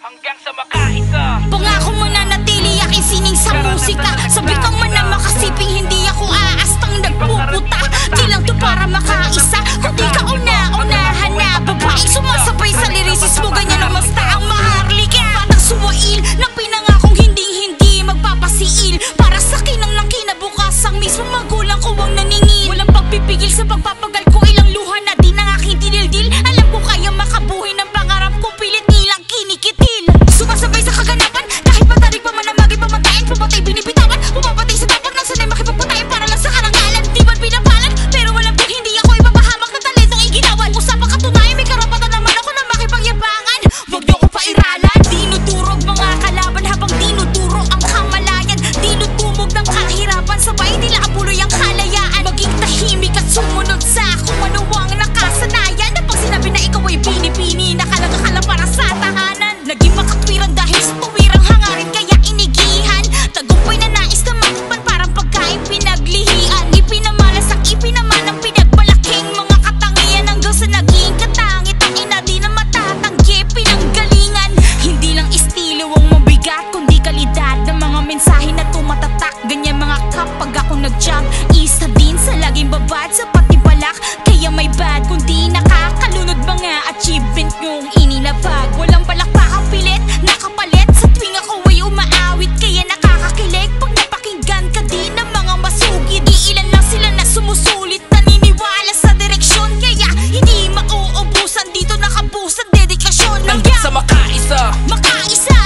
hanggang sa makaisa. Pangako mananatili aking sining sa musika. Sabi kang man na makasiping hindi ako aastang nagpuputa. Di lang to para makaisa, kundi ka una-unahan na babae sumasabay sa lirisis mo. Ganyan ang masta ang maharlika. Batang suwail na pinangakong hindi magpapasiil. Para sa kinang ng kinabukasang mismo magulang ko ang naningil. Walang pagpipigil sa pagpapagal ko, ilang luha na din ang aking dinildil. Alam ko kaya makabuhay ng pangarap ko, pilit nilang kinikitil. Sumasabay sa kaganapan, kahit matarik pa man na maging pamatayin. Pumatay binibitawan, pumapatay sa dapat na sanay makipagpatayin para lang sa karangalan. Di man pinapalan, pero alam ko hindi ako ipapahamak na talentong iginawan. Usapang katunayan, may karapatan naman ako na makipagyabangan. Huwag niyo ko pairalan, dinudurog mga kalaban habang dinuduro ang kamalayan. Dinudumog ng kahirapan, sabay nila abuloy ang kalayaan. Maging tahimik at sumunod sa kung ano ang nakasanayan. Na pag sinabi na ikaw ay pinipini, nakalagakala para sa tahanan. Naging makatwiran dahil sa tuwirang hangarin kaya inigihan. Tagumpay na nais na matukpan parang pagkain pinaglihian. Ipinamalas ang ipinaman ang pinagbalaking mga katangian. Hanggang sa naging katangit ang ina di na matatanggi pinanggalingan. Hindi lang estilo ang mabigat kundi kalidad ng mga mensahe na tumatatak. Ganyan mga kapag ako nag-jump, isa din sa laging babad sa patibalak. Kaya may bad kundi nakakalunod mga achievement yung ininabag. Walang palakpakang pilit, nakapalit sa tuwing ako ay umaawit. Kaya nakakakilig pag napakinggan ka din ng mga masugid. Iilan lang sila na sumusulit, naniniwala sa direksyon. Kaya hindi mauubusan dito nakabusan dedikasyon. Hanggang sa makaisa, Makaisa,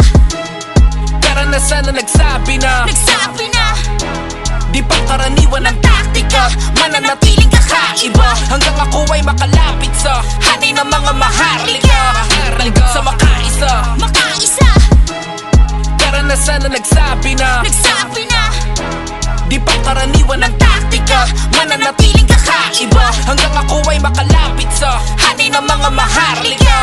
karanasan na nagsabi na di di pangkaraniwan ang taktika, mananatiling kakaiba. Hanggang ako ay makalapit sa hanay ng mga maharlika. Hanggang sa makaisa, karanasan na nagsabi na di pangkaraniwan ang taktika, mananatiling kakaiba. Hanggang ako ay makalapit sa hanay ng mga maharlika.